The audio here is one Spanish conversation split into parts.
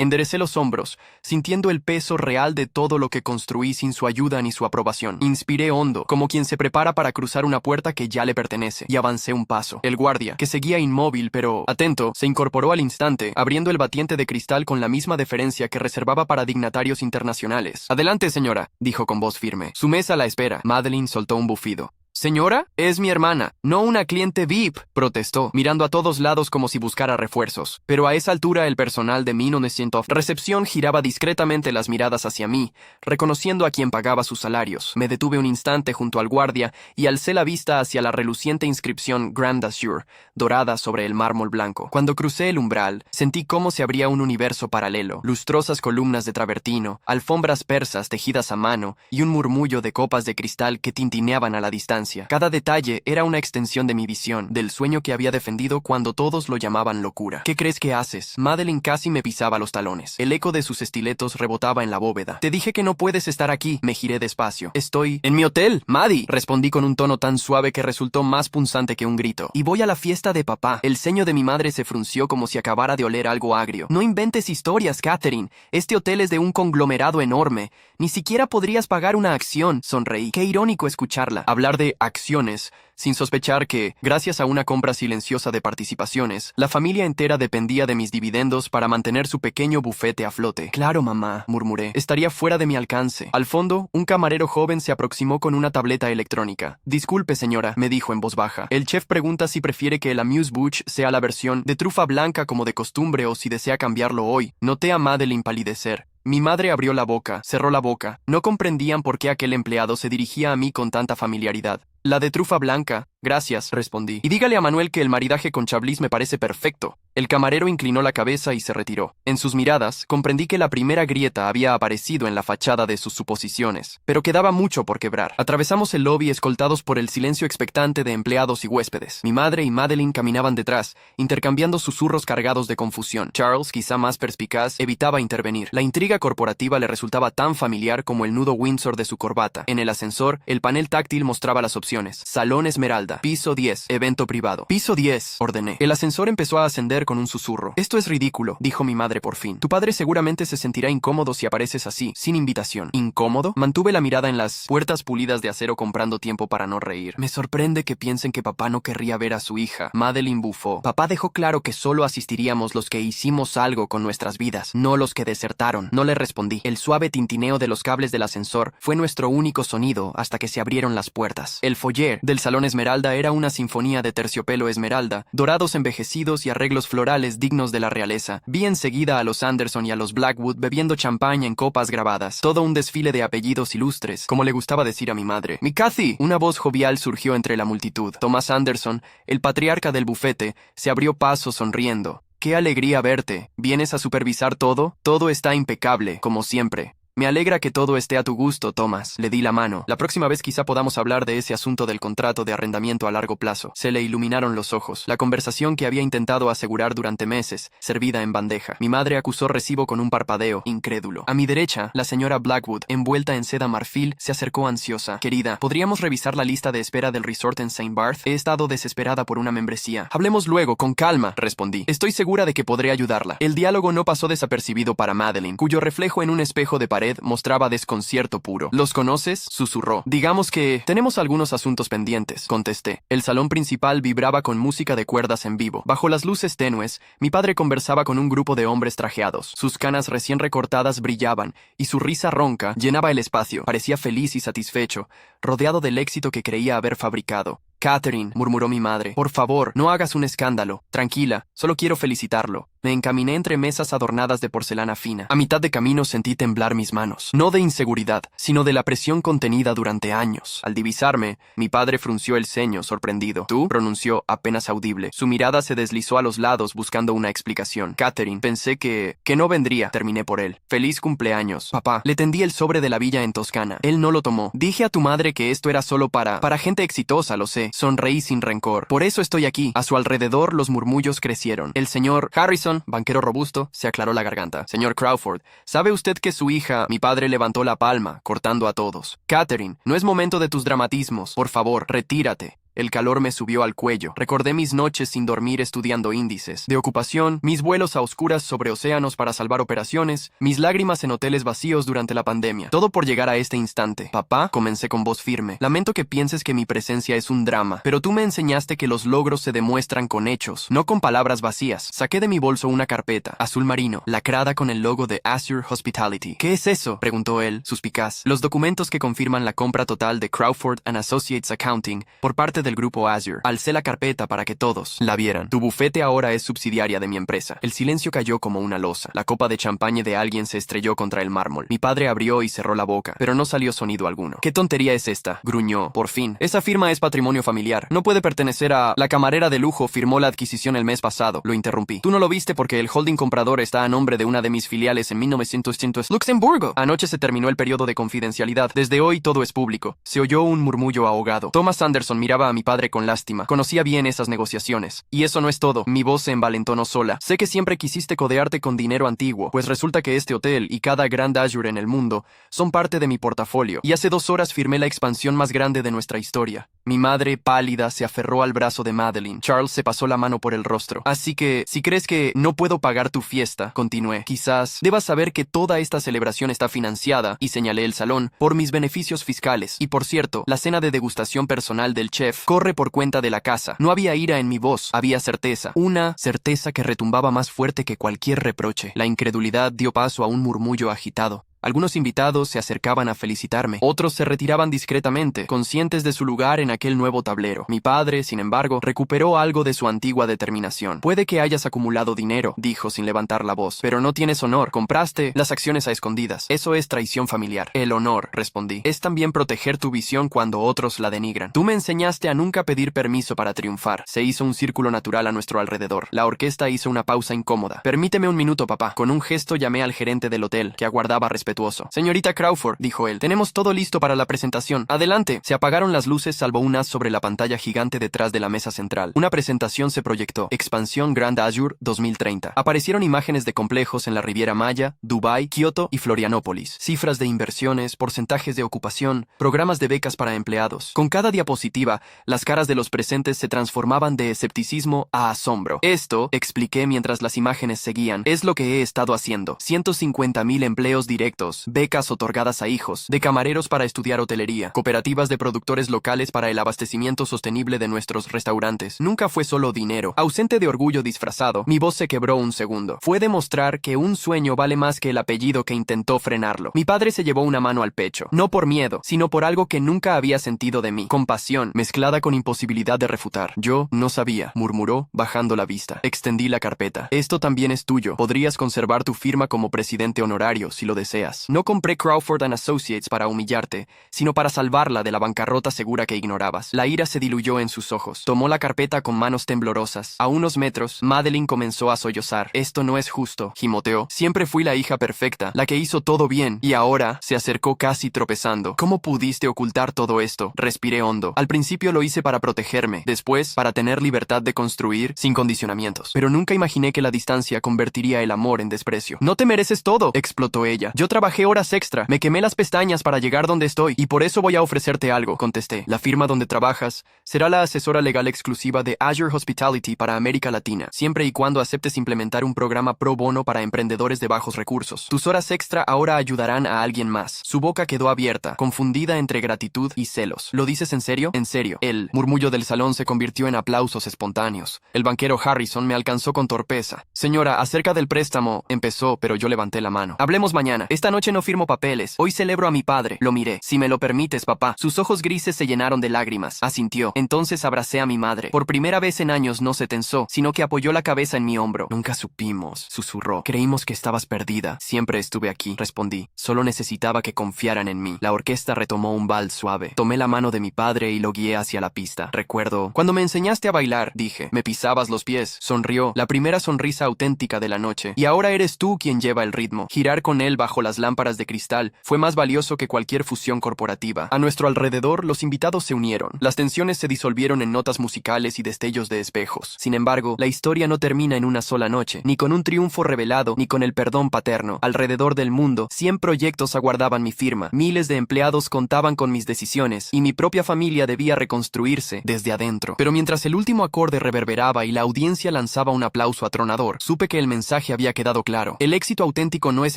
Enderecé los hombros, sintiendo el peso real de todo lo que construí sin su ayuda ni su aprobación. Inspiré hondo, como quien se prepara para cruzar una puerta que ya le pertenece, y avancé un paso. El guardia, que seguía inmóvil pero atento, se incorporó al instante, abriendo el batiente de cristal con la misma deferencia que reservaba para dignatarios internacionales. «Adelante, señora», dijo con voz firme. «Su mesa la espera». Madeline soltó un bufido. «¿Señora? Es mi hermana, no una cliente VIP», protestó, mirando a todos lados como si buscara refuerzos. Pero a esa altura el personal de 1900 recepción giraba discretamente las miradas hacia mí, reconociendo a quien pagaba sus salarios. Me detuve un instante junto al guardia y alcé la vista hacia la reluciente inscripción Grand Azure, dorada sobre el mármol blanco. Cuando crucé el umbral, sentí cómo se abría un universo paralelo, lustrosas columnas de travertino, alfombras persas tejidas a mano y un murmullo de copas de cristal que tintineaban a la distancia. Cada detalle era una extensión de mi visión, del sueño que había defendido cuando todos lo llamaban locura. «¿Qué crees que haces?» Madeline casi me pisaba los talones. El eco de sus estiletos rebotaba en la bóveda. «Te dije que no puedes estar aquí». Me giré despacio. «Estoy en mi hotel, Maddie», respondí con un tono tan suave que resultó más punzante que un grito. «Y voy a la fiesta de papá». El ceño de mi madre se frunció como si acabara de oler algo agrio. «No inventes historias, Catherine. Este hotel es de un conglomerado enorme. Ni siquiera podrías pagar una acción». Sonreí. Qué irónico escucharla. Hablar de acciones, sin sospechar que, gracias a una compra silenciosa de participaciones, la familia entera dependía de mis dividendos para mantener su pequeño bufete a flote. «Claro, mamá», murmuré. «Estaría fuera de mi alcance». Al fondo, un camarero joven se aproximó con una tableta electrónica. «Disculpe, señora», me dijo en voz baja. «El chef pregunta si prefiere que el amuse-bouche sea la versión de trufa blanca como de costumbre o si desea cambiarlo hoy». Noté a Madeline palidecer. Mi madre abrió la boca, cerró la boca. No comprendían por qué aquel empleado se dirigía a mí con tanta familiaridad. «La de trufa blanca». «Gracias», respondí. «Y dígale a Manuel que el maridaje con Chablis me parece perfecto». El camarero inclinó la cabeza y se retiró. En sus miradas, comprendí que la primera grieta había aparecido en la fachada de sus suposiciones, pero quedaba mucho por quebrar. Atravesamos el lobby escoltados por el silencio expectante de empleados y huéspedes. Mi madre y Madeline caminaban detrás, intercambiando susurros cargados de confusión. Charles, quizá más perspicaz, evitaba intervenir. La intriga corporativa le resultaba tan familiar como el nudo Windsor de su corbata. En el ascensor, el panel táctil mostraba las opciones. Salón Esmeralda, piso 10, evento privado. «Piso 10», ordené. El ascensor empezó a ascender con un susurro. «Esto es ridículo», dijo mi madre por fin. «Tu padre seguramente se sentirá incómodo si apareces así, sin invitación». ¿Incómodo? Mantuve la mirada en las puertas pulidas de acero comprando tiempo para no reír. «Me sorprende que piensen que papá no querría ver a su hija». Madeline bufó. «Papá dejó claro que solo asistiríamos los que hicimos algo con nuestras vidas, no los que desertaron». No le respondí. El suave tintineo de los cables del ascensor fue nuestro único sonido hasta que se abrieron las puertas. El foyer del Salón Esmeralda era una sinfonía de terciopelo esmeralda, dorados envejecidos y arreglos florales dignos de la realeza. Vi enseguida a los Anderson y a los Blackwood bebiendo champaña en copas grabadas. Todo un desfile de apellidos ilustres, como le gustaba decir a mi madre. «Mi Cathy». Una voz jovial surgió entre la multitud. Thomas Anderson, el patriarca del bufete, se abrió paso sonriendo. «Qué alegría verte. ¿Vienes a supervisar todo?» «Todo está impecable, como siempre». «Me alegra que todo esté a tu gusto, Thomas». Le di la mano. «La próxima vez quizá podamos hablar de ese asunto del contrato de arrendamiento a largo plazo». Se le iluminaron los ojos. La conversación que había intentado asegurar durante meses, servida en bandeja. Mi madre acusó recibo con un parpadeo, incrédulo. A mi derecha, la señora Blackwood, envuelta en seda marfil, se acercó ansiosa. «Querida, ¿podríamos revisar la lista de espera del resort en St. Barth? He estado desesperada por una membresía». «Hablemos luego, con calma», respondí. «Estoy segura de que podré ayudarla». El diálogo no pasó desapercibido para Madeline, cuyo reflejo en un espejo de pared mostraba desconcierto puro. «¿Los conoces?», susurró. «Digamos que tenemos algunos asuntos pendientes», contesté. El salón principal vibraba con música de cuerdas en vivo. Bajo las luces tenues, mi padre conversaba con un grupo de hombres trajeados. Sus canas recién recortadas brillaban, y su risa ronca llenaba el espacio. Parecía feliz y satisfecho, rodeado del éxito que creía haber fabricado. «Catherine», murmuró mi madre, «por favor, no hagas un escándalo. Tranquila, solo quiero felicitarlo». Me encaminé entre mesas adornadas de porcelana fina. A mitad de camino sentí temblar mis manos, no de inseguridad, sino de la presión contenida durante años. Al divisarme, mi padre frunció el ceño, sorprendido. «¿Tú?», pronunció apenas audible. Su mirada se deslizó a los lados buscando una explicación. «Catherine, pensé que no vendría», terminé por él. «Feliz cumpleaños, papá». Le tendí el sobre de la villa en Toscana. Él no lo tomó. «Dije a tu madre que esto era solo para gente exitosa, lo sé». Sonreí sin rencor. «Por eso estoy aquí». A su alrededor los murmullos crecieron. El señor Harrison, banquero robusto, se aclaró la garganta. «Señor Crawford, ¿sabe usted que su hija...?» Mi padre levantó la palma, cortando a todos. «Catherine, no es momento de tus dramatismos. Por favor, retírate». El calor me subió al cuello. Recordé mis noches sin dormir estudiando índices de ocupación, mis vuelos a oscuras sobre océanos para salvar operaciones, mis lágrimas en hoteles vacíos durante la pandemia. Todo por llegar a este instante. Papá, comencé con voz firme. Lamento que pienses que mi presencia es un drama, pero tú me enseñaste que los logros se demuestran con hechos, no con palabras vacías. Saqué de mi bolso una carpeta, azul marino, lacrada con el logo de Azure Hospitality. ¿Qué es eso?, preguntó él, suspicaz. Los documentos que confirman la compra total de Crawford and Associates Accounting por parte del grupo Azure. Alcé la carpeta para que todos la vieran. Tu bufete ahora es subsidiaria de mi empresa. El silencio cayó como una losa. La copa de champaña de alguien se estrelló contra el mármol. Mi padre abrió y cerró la boca, pero no salió sonido alguno. ¿Qué tontería es esta?, gruñó. Por fin. Esa firma es patrimonio familiar. No puede pertenecer a... La camarera de lujo firmó la adquisición el mes pasado. Lo interrumpí. Tú no lo viste porque el holding comprador está a nombre de una de mis filiales en 1900 Luxemburgo. Anoche se terminó el periodo de confidencialidad. Desde hoy todo es público. Se oyó un murmullo ahogado. Thomas Anderson miraba a mi padre con lástima. Conocía bien esas negociaciones. Y eso no es todo. Mi voz se envalentonó sola. Sé que siempre quisiste codearte con dinero antiguo, pues resulta que este hotel y cada Grand Azure en el mundo son parte de mi portafolio. Y hace 2 horas firmé la expansión más grande de nuestra historia. Mi madre, pálida, se aferró al brazo de Madeline. Charles se pasó la mano por el rostro. Así que, si crees que no puedo pagar tu fiesta, continué, quizás debas saber que toda esta celebración está financiada, y señalé el salón, por mis beneficios fiscales. Y por cierto, la cena de degustación personal del chef corre por cuenta de la casa. No había ira en mi voz, había certeza. Una certeza que retumbaba más fuerte que cualquier reproche. La incredulidad dio paso a un murmullo agitado. Algunos invitados se acercaban a felicitarme, otros se retiraban discretamente, conscientes de su lugar en aquel nuevo tablero. Mi padre, sin embargo, recuperó algo de su antigua determinación. Puede que hayas acumulado dinero, dijo sin levantar la voz, pero no tienes honor. Compraste las acciones a escondidas. Eso es traición familiar. El honor, respondí, es también proteger tu visión cuando otros la denigran. Tú me enseñaste a nunca pedir permiso para triunfar. Se hizo un círculo natural a nuestro alrededor. La orquesta hizo una pausa incómoda. Permíteme un minuto, papá. Con un gesto llamé al gerente del hotel, que aguardaba respetuoso. Señorita Crawford, dijo él, tenemos todo listo para la presentación. Adelante. Se apagaron las luces salvo un haz sobre la pantalla gigante detrás de la mesa central. Una presentación se proyectó. Expansión Grand Azure 2030. Aparecieron imágenes de complejos en la Riviera Maya, Dubái, Kioto y Florianópolis. Cifras de inversiones, porcentajes de ocupación, programas de becas para empleados. Con cada diapositiva, las caras de los presentes se transformaban de escepticismo a asombro. Esto, expliqué mientras las imágenes seguían, es lo que he estado haciendo. 150,000 empleos directos, becas otorgadas a hijos, de camareros para estudiar hotelería, cooperativas de productores locales para el abastecimiento sostenible de nuestros restaurantes. Nunca fue solo dinero. Ausente de orgullo disfrazado, mi voz se quebró un segundo. Fue demostrar que un sueño vale más que el apellido que intentó frenarlo. Mi padre se llevó una mano al pecho, no por miedo, sino por algo que nunca había sentido de mí. Compasión, mezclada con imposibilidad de refutar. Yo no sabía, murmuró, bajando la vista. Extendí la carpeta. Esto también es tuyo. Podrías conservar tu firma como presidente honorario, si lo deseas. No compré Crawford and Associates para humillarte, sino para salvarla de la bancarrota segura que ignorabas. La ira se diluyó en sus ojos. Tomó la carpeta con manos temblorosas. A unos metros, Madeline comenzó a sollozar. Esto no es justo, gimoteó. Siempre fui la hija perfecta, la que hizo todo bien, y ahora se acercó casi tropezando. ¿Cómo pudiste ocultar todo esto? Respiré hondo. Al principio lo hice para protegerme, después para tener libertad de construir sin condicionamientos. Pero nunca imaginé que la distancia convertiría el amor en desprecio. No te mereces todo, explotó ella. Yo trabajé horas extra, me quemé las pestañas para llegar donde estoy, y por eso voy a ofrecerte algo, contesté. La firma donde trabajas será la asesora legal exclusiva de Azure Hospitality para América Latina, siempre y cuando aceptes implementar un programa pro bono para emprendedores de bajos recursos. Tus horas extra ahora ayudarán a alguien más. Su boca quedó abierta, confundida entre gratitud y celos. ¿Lo dices en serio? En serio. El murmullo del salón se convirtió en aplausos espontáneos. El banquero Harrison me alcanzó con torpeza. Señora, acerca del préstamo, empezó, pero yo levanté la mano. Hablemos mañana. Esta noche no firmo papeles. Hoy celebro a mi padre. Lo miré. Si me lo permites, papá. Sus ojos grises se llenaron de lágrimas. Asintió. Entonces abracé a mi madre. Por primera vez en años no se tensó, sino que apoyó la cabeza en mi hombro. Nunca supimos, susurró. Creímos que estabas perdida. Siempre estuve aquí, respondí. Solo necesitaba que confiaran en mí. La orquesta retomó un vals suave. Tomé la mano de mi padre y lo guié hacia la pista. Recuerdo, cuando me enseñaste a bailar, dije. Me pisabas los pies. Sonrió. La primera sonrisa auténtica de la noche. Y ahora eres tú quien lleva el ritmo. Girar con él bajo las lámparas de cristal fue más valioso que cualquier fusión corporativa. A nuestro alrededor, los invitados se unieron. Las tensiones se disolvieron en notas musicales y destellos de espejos. Sin embargo, la historia no termina en una sola noche, ni con un triunfo revelado, ni con el perdón paterno. Alrededor del mundo, 100 proyectos aguardaban mi firma, miles de empleados contaban con mis decisiones, y mi propia familia debía reconstruirse desde adentro. Pero mientras el último acorde reverberaba y la audiencia lanzaba un aplauso atronador, supe que el mensaje había quedado claro. El éxito auténtico no es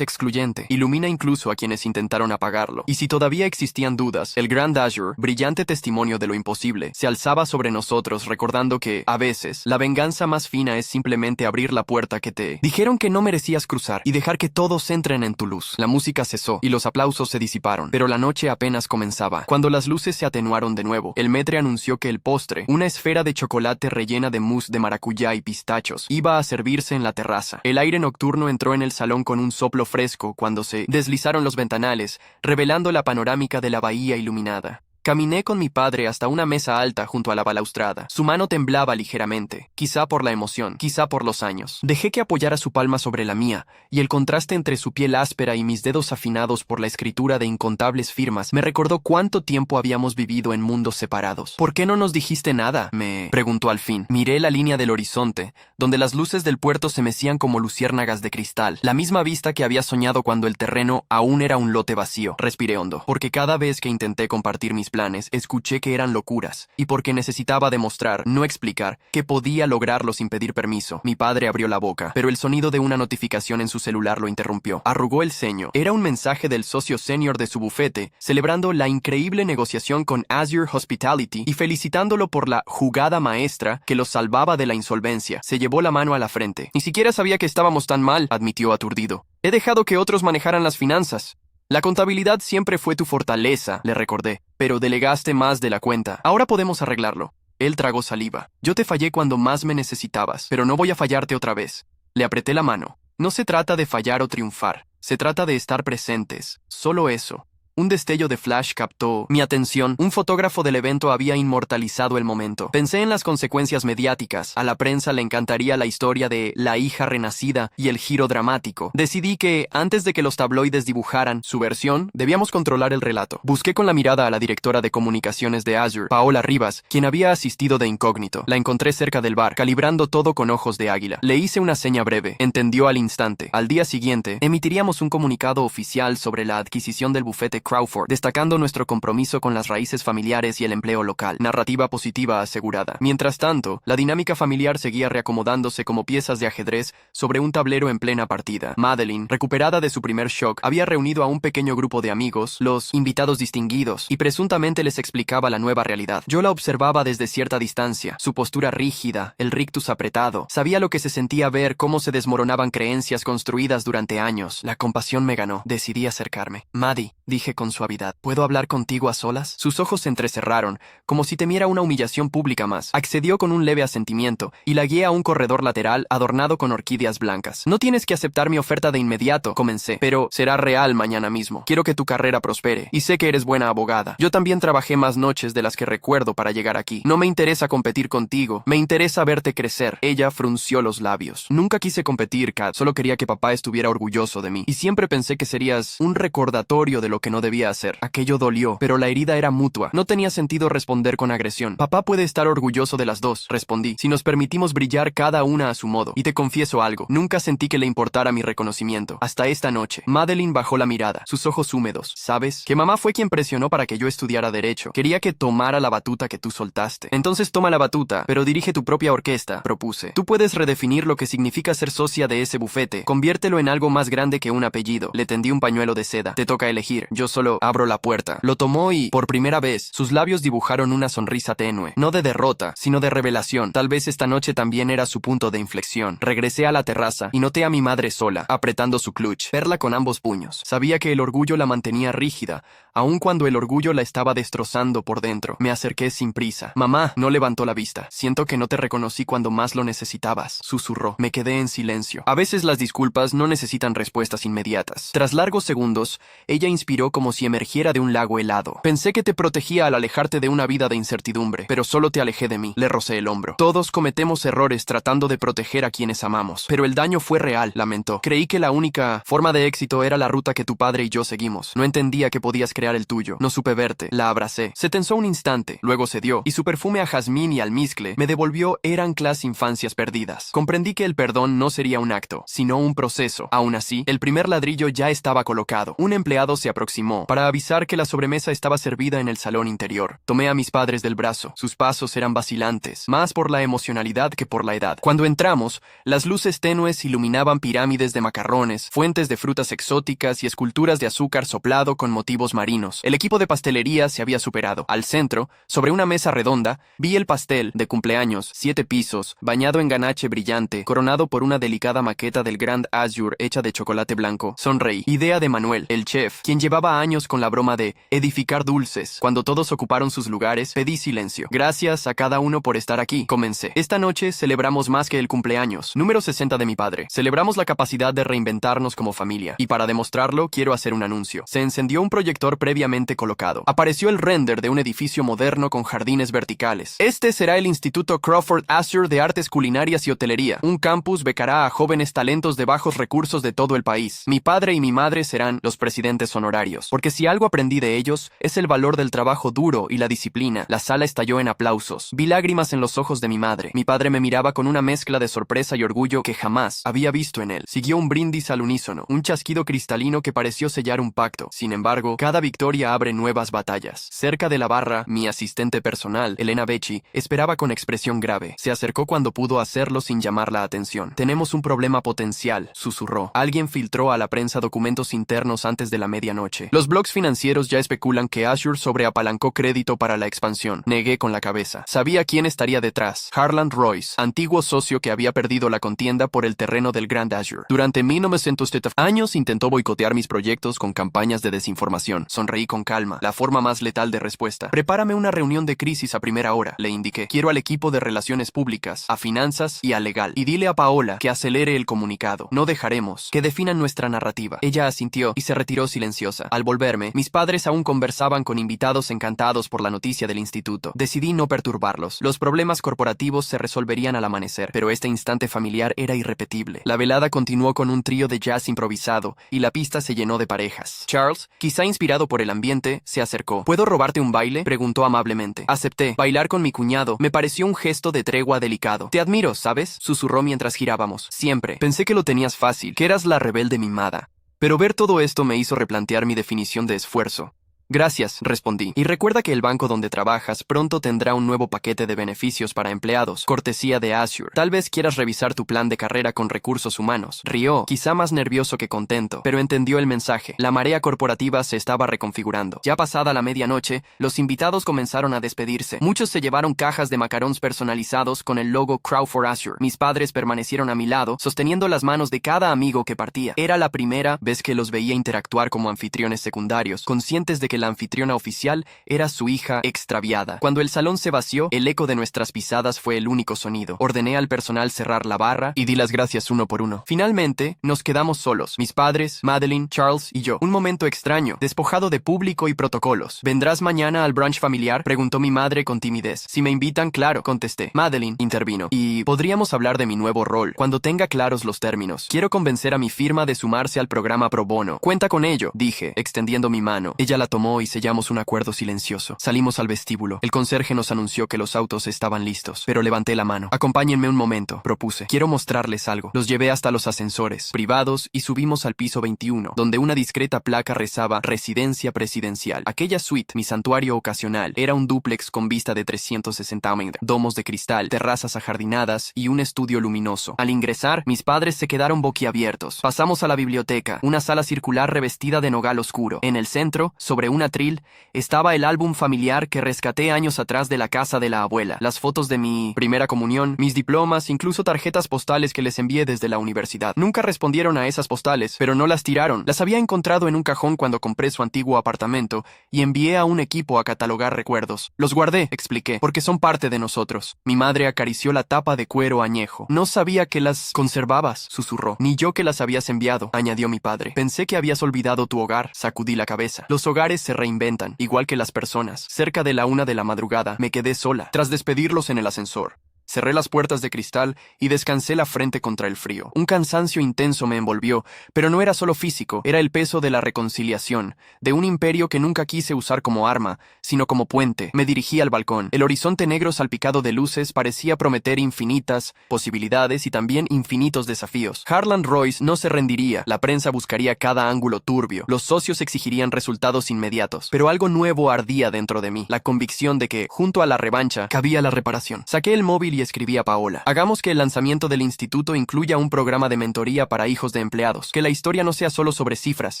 excluyente, ilumina incluso a quienes intentaron apagarlo. Y si todavía existían dudas, el Grand Azure, brillante testimonio de lo imposible, se alzaba sobre nosotros recordando que, a veces, la venganza más fina es simplemente abrir la puerta que te dijeron que no merecías cruzar y dejar que todos entren en tu luz. La música cesó y los aplausos se disiparon, pero la noche apenas comenzaba. Cuando las luces se atenuaron de nuevo, el maître anunció que el postre, una esfera de chocolate rellena de mousse de maracuyá y pistachos, iba a servirse en la terraza. El aire nocturno entró en el salón con un soplo fresco cuando se deslizaron los ventanales, revelando la panorámica de la bahía iluminada. Caminé con mi padre hasta una mesa alta junto a la balaustrada. Su mano temblaba ligeramente, quizá por la emoción, quizá por los años. Dejé que apoyara su palma sobre la mía, y el contraste entre su piel áspera y mis dedos afinados por la escritura de incontables firmas me recordó cuánto tiempo habíamos vivido en mundos separados. ¿Por qué no nos dijiste nada?, me preguntó al fin. Miré la línea del horizonte, donde las luces del puerto se mecían como luciérnagas de cristal, la misma vista que había soñado cuando el terreno aún era un lote vacío. Respiré hondo, porque cada vez que intenté compartir mis planes, escuché que eran locuras, y porque necesitaba demostrar, no explicar, que podía lograrlo sin pedir permiso. Mi padre abrió la boca, pero el sonido de una notificación en su celular lo interrumpió. Arrugó el ceño. Era un mensaje del socio senior de su bufete, celebrando la increíble negociación con Azure Hospitality y felicitándolo por la jugada maestra que los salvaba de la insolvencia. Se llevó la mano a la frente. Ni siquiera sabía que estábamos tan mal, admitió aturdido. He dejado que otros manejaran las finanzas. La contabilidad siempre fue tu fortaleza, le recordé, pero delegaste más de la cuenta. Ahora podemos arreglarlo. Él tragó saliva. Yo te fallé cuando más me necesitabas, pero no voy a fallarte otra vez. Le apreté la mano. No se trata de fallar o triunfar. Se trata de estar presentes. Solo eso. Un destello de flash captó mi atención. Un fotógrafo del evento había inmortalizado el momento. Pensé en las consecuencias mediáticas. A la prensa le encantaría la historia de la hija renacida y el giro dramático. Decidí que, antes de que los tabloides dibujaran su versión, debíamos controlar el relato. Busqué con la mirada a la directora de comunicaciones de Azure, Paola Rivas, quien había asistido de incógnito. La encontré cerca del bar, calibrando todo con ojos de águila. Le hice una seña breve. Entendió al instante. Al día siguiente, emitiríamos un comunicado oficial sobre la adquisición del bufete Crawford, destacando nuestro compromiso con las raíces familiares y el empleo local. Narrativa positiva asegurada. Mientras tanto, la dinámica familiar seguía reacomodándose como piezas de ajedrez sobre un tablero en plena partida. Madeline, recuperada de su primer shock, había reunido a un pequeño grupo de amigos, los invitados distinguidos, y presuntamente les explicaba la nueva realidad. Yo la observaba desde cierta distancia, su postura rígida, el rictus apretado. Sabía lo que se sentía ver cómo se desmoronaban creencias construidas durante años. La compasión me ganó. Decidí acercarme. Maddie, dije con suavidad, ¿puedo hablar contigo a solas? Sus ojos se entrecerraron, como si temiera una humillación pública más. Accedió con un leve asentimiento, y la guié a un corredor lateral adornado con orquídeas blancas. No tienes que aceptar mi oferta de inmediato, comencé, pero será real mañana mismo. Quiero que tu carrera prospere, y sé que eres buena abogada. Yo también trabajé más noches de las que recuerdo para llegar aquí. No me interesa competir contigo, me interesa verte crecer. Ella frunció los labios. Nunca quise competir, Kat, solo quería que papá estuviera orgulloso de mí, y siempre pensé que serías un recordatorio de lo que no debía hacer. Aquello dolió, pero la herida era mutua. No tenía sentido responder con agresión. Papá puede estar orgulloso de las dos, respondí, si nos permitimos brillar cada una a su modo. Y te confieso algo, nunca sentí que le importara mi reconocimiento. Hasta esta noche. Madeline bajó la mirada, sus ojos húmedos. ¿Sabes? Que mamá fue quien presionó para que yo estudiara derecho. Quería que tomara la batuta que tú soltaste. Entonces toma la batuta, pero dirige tu propia orquesta, propuse. Tú puedes redefinir lo que significa ser socia de ese bufete. Conviértelo en algo más grande que un apellido. Le tendí un pañuelo de seda. Te toca elegir. Yo solo abro la puerta. Lo tomó y, por primera vez, sus labios dibujaron una sonrisa tenue. No de derrota, sino de revelación. Tal vez esta noche también era su punto de inflexión. Regresé a la terraza y noté a mi madre sola, apretando su clutch, verla con ambos puños. Sabía que el orgullo la mantenía rígida, aun cuando el orgullo la estaba destrozando por dentro. Me acerqué sin prisa. Mamá, no levantó la vista. Siento que no te reconocí cuando más lo necesitabas, susurró. Me quedé en silencio. A veces las disculpas no necesitan respuestas inmediatas. Tras largos segundos, ella inspiró como como si emergiera de un lago helado. Pensé que te protegía al alejarte de una vida de incertidumbre, pero solo te alejé de mí. Le rocé el hombro. Todos cometemos errores tratando de proteger a quienes amamos, pero el daño fue real, lamentó. Creí que la única forma de éxito era la ruta que tu padre y yo seguimos. No entendía que podías crear el tuyo. No supe verte. La abracé. Se tensó un instante, luego cedió, y su perfume a jazmín y almizcle me devolvió Eranclas infancias perdidas. Comprendí que el perdón no sería un acto, sino un proceso. Aún así, el primer ladrillo ya estaba colocado. Un empleado se aproximó para avisar que la sobremesa estaba servida en el salón interior. Tomé a mis padres del brazo. Sus pasos eran vacilantes, más por la emocionalidad que por la edad. Cuando entramos, las luces tenues iluminaban pirámides de macarrones, fuentes de frutas exóticas y esculturas de azúcar soplado con motivos marinos. El equipo de pastelería se había superado. Al centro, sobre una mesa redonda, vi el pastel de cumpleaños, 7 pisos, bañado en ganache brillante, coronado por una delicada maqueta del Grand Azure hecha de chocolate blanco. Sonreí. Idea de Manuel, el chef, quien llevaba años con la broma de edificar dulces. Cuando todos ocuparon sus lugares, pedí silencio. Gracias a cada uno por estar aquí. Comencé. Esta noche celebramos más que el cumpleaños, número 60 de mi padre. Celebramos la capacidad de reinventarnos como familia. Y para demostrarlo, quiero hacer un anuncio. Se encendió un proyector previamente colocado. Apareció el render de un edificio moderno con jardines verticales. Este será el Instituto Crawford Azure de Artes Culinarias y Hotelería. Un campus becará a jóvenes talentos de bajos recursos de todo el país. Mi padre y mi madre serán los presidentes honorarios. Porque si algo aprendí de ellos, es el valor del trabajo duro y la disciplina. La sala estalló en aplausos. Vi lágrimas en los ojos de mi madre. Mi padre me miraba con una mezcla de sorpresa y orgullo que jamás había visto en él. Siguió un brindis al unísono, un chasquido cristalino que pareció sellar un pacto. Sin embargo, cada victoria abre nuevas batallas. Cerca de la barra, mi asistente personal, Elena Becci, esperaba con expresión grave. Se acercó cuando pudo hacerlo sin llamar la atención. Tenemos un problema potencial, susurró. Alguien filtró a la prensa documentos internos antes de la medianoche. Los blogs financieros ya especulan que Azure sobreapalancó crédito para la expansión. Negué con la cabeza. Sabía quién estaría detrás. Harland Royce, antiguo socio que había perdido la contienda por el terreno del Grand Azure. Durante 1970 años intentó boicotear mis proyectos con campañas de desinformación. Sonreí con calma, la forma más letal de respuesta. Prepárame una reunión de crisis a primera hora, le indiqué. Quiero al equipo de relaciones públicas, a finanzas y a legal. Y dile a Paola que acelere el comunicado. No dejaremos que definan nuestra narrativa. Ella asintió y se retiró silenciosa. Al volverme, mis padres aún conversaban con invitados encantados por la noticia del instituto. Decidí no perturbarlos. Los problemas corporativos se resolverían al amanecer, pero este instante familiar era irrepetible. La velada continuó con un trío de jazz improvisado y la pista se llenó de parejas. Charles, quizá inspirado por el ambiente, se acercó. ¿Puedo robarte un baile?, preguntó amablemente. Acepté. Bailar con mi cuñado me pareció un gesto de tregua delicado. Te admiro, ¿sabes?, susurró mientras girábamos. Siempre. Pensé que lo tenías fácil, que eras la rebelde mimada. Pero ver todo esto me hizo replantear mi definición de esfuerzo. Gracias, respondí. Y recuerda que el banco donde trabajas pronto tendrá un nuevo paquete de beneficios para empleados, cortesía de Azure. Tal vez quieras revisar tu plan de carrera con recursos humanos. Rió, quizá más nervioso que contento, pero entendió el mensaje. La marea corporativa se estaba reconfigurando. Ya pasada la medianoche, los invitados comenzaron a despedirse. Muchos se llevaron cajas de macarons personalizados con el logo Crawford Azure. Mis padres permanecieron a mi lado, sosteniendo las manos de cada amigo que partía. Era la primera vez que los veía interactuar como anfitriones secundarios, conscientes de que la anfitriona oficial era su hija extraviada. Cuando el salón se vació, el eco de nuestras pisadas fue el único sonido. Ordené al personal cerrar la barra y di las gracias uno por uno. Finalmente, nos quedamos solos. Mis padres, Madeline, Charles y yo. Un momento extraño, despojado de público y protocolos. ¿Vendrás mañana al brunch familiar?, preguntó mi madre con timidez. Si me invitan, claro, contesté. Madeline intervino. Y podríamos hablar de mi nuevo rol, cuando tenga claros los términos. Quiero convencer a mi firma de sumarse al programa pro bono. Cuenta con ello, dije, extendiendo mi mano. Ella la tomó y sellamos un acuerdo silencioso. Salimos al vestíbulo. El conserje nos anunció que los autos estaban listos, pero levanté la mano. Acompáñenme un momento, propuse. Quiero mostrarles algo. Los llevé hasta los ascensores privados y subimos al piso 21, donde una discreta placa rezaba Residencia Presidencial. Aquella suite, mi santuario ocasional, era un dúplex con vista de 360 metros, domos de cristal, terrazas ajardinadas y un estudio luminoso. Al ingresar, mis padres se quedaron boquiabiertos. Pasamos a la biblioteca, una sala circular revestida de nogal oscuro. En el centro, sobre un atril, estaba el álbum familiar que rescaté años atrás de la casa de la abuela, las fotos de mi primera comunión, mis diplomas, incluso tarjetas postales que les envié desde la universidad. Nunca respondieron a esas postales, pero no las tiraron. Las había encontrado en un cajón cuando compré su antiguo apartamento y envié a un equipo a catalogar recuerdos. Los guardé, expliqué, porque son parte de nosotros. Mi madre acarició la tapa de cuero añejo. No sabía que las conservabas, susurró. Ni yo que las habías enviado, añadió mi padre. Pensé que habías olvidado tu hogar, sacudí la cabeza. Los hogares se reinventan, igual que las personas. Cerca de la 1 de la madrugada, me quedé sola, tras despedirlos en el ascensor. Cerré las puertas de cristal y descansé la frente contra el frío. Un cansancio intenso me envolvió, pero no era solo físico, era el peso de la reconciliación, de un imperio que nunca quise usar como arma, sino como puente. Me dirigí al balcón. El horizonte negro salpicado de luces parecía prometer infinitas posibilidades y también infinitos desafíos. Harlan Royce no se rendiría, la prensa buscaría cada ángulo turbio, los socios exigirían resultados inmediatos, pero algo nuevo ardía dentro de mí, la convicción de que, junto a la revancha, cabía la reparación. Saqué el móvil y escribí a Paola. Hagamos que el lanzamiento del instituto incluya un programa de mentoría para hijos de empleados. Que la historia no sea solo sobre cifras,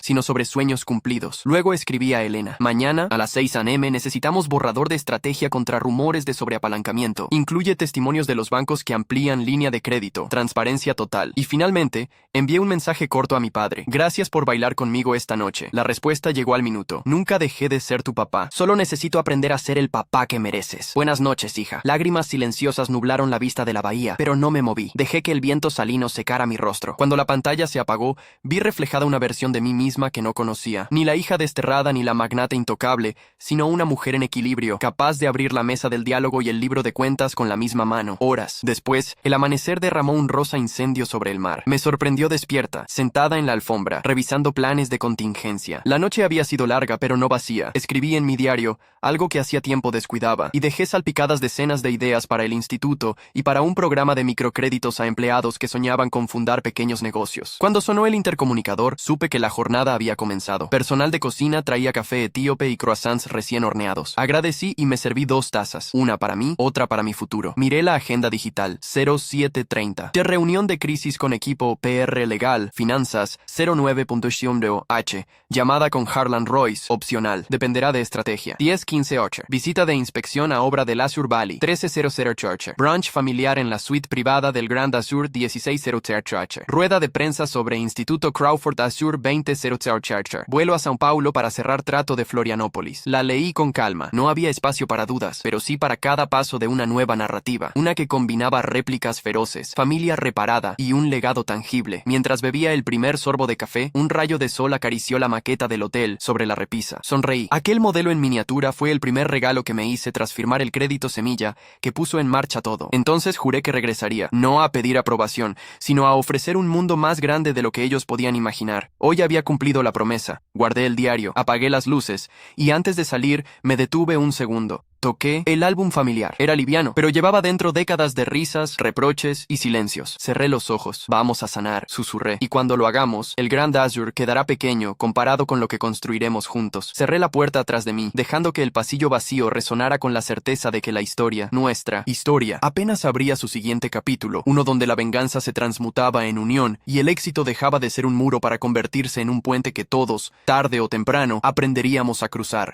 sino sobre sueños cumplidos. Luego escribí a Elena. Mañana, a las 6 a.m., necesitamos borrador de estrategia contra rumores de sobreapalancamiento. Incluye testimonios de los bancos que amplían línea de crédito. Transparencia total. Y finalmente, envié un mensaje corto a mi padre. Gracias por bailar conmigo esta noche. La respuesta llegó al minuto. Nunca dejé de ser tu papá. Solo necesito aprender a ser el papá que mereces. Buenas noches, hija. Lágrimas silenciosas nublaron la vista de la bahía, pero no me moví. Dejé que el viento salino secara mi rostro. Cuando la pantalla se apagó, vi reflejada una versión de mí misma que no conocía. Ni la hija desterrada ni la magnate intocable, sino una mujer en equilibrio, capaz de abrir la mesa del diálogo y el libro de cuentas con la misma mano. Horas después, el amanecer derramó un rosa incendio sobre el mar. Me sorprendió despierta, sentada en la alfombra, revisando planes de contingencia. La noche había sido larga, pero no vacía. Escribí en mi diario, algo que hacía tiempo descuidaba, y dejé salpicadas decenas de ideas para el instituto y para un programa de microcréditos a empleados que soñaban con fundar pequeños negocios. Cuando sonó el intercomunicador, supe que la jornada había comenzado. Personal de cocina traía café etíope y croissants recién horneados. Agradecí y me serví 2 tazas, una para mí, otra para mi futuro. Miré la agenda digital, 0730. De reunión de crisis con equipo PR legal, finanzas, 09.h. Llamada con Harlan Royce, opcional, dependerá de estrategia. 10:15:8. Visita de inspección a obra del Azure Valley, 1300 Church. Brunch familiar en la suite privada del Grand Azure 1600 Church. Rueda de prensa sobre Instituto Crawford Azure 2000 Church. Vuelo a São Paulo para cerrar trato de Florianópolis. La leí con calma. No había espacio para dudas, pero sí para cada paso de una nueva narrativa. Una que combinaba réplicas feroces, familia reparada y un legado tangible. Mientras bebía el primer sorbo de café, un rayo de sol acarició la maqueta del hotel sobre la repisa. Sonreí. Aquel modelo en miniatura fue el primer regalo que me hice tras firmar el crédito semilla que puso en marcha todo. Entonces juré que regresaría, no a pedir aprobación, sino a ofrecer un mundo más grande de lo que ellos podían imaginar. Hoy había cumplido la promesa. Guardé el diario, apagué las luces, y antes de salir me detuve un segundo. Toqué el álbum familiar. Era liviano, pero llevaba dentro décadas de risas, reproches y silencios. Cerré los ojos. Vamos a sanar, susurré. Y cuando lo hagamos, el Grand Azure quedará pequeño comparado con lo que construiremos juntos. Cerré la puerta atrás de mí, dejando que el pasillo vacío resonara con la certeza de que la historia, nuestra historia, apenas abría su siguiente capítulo, uno donde la venganza se transmutaba en unión y el éxito dejaba de ser un muro para convertirse en un puente que todos, tarde o temprano, aprenderíamos a cruzar.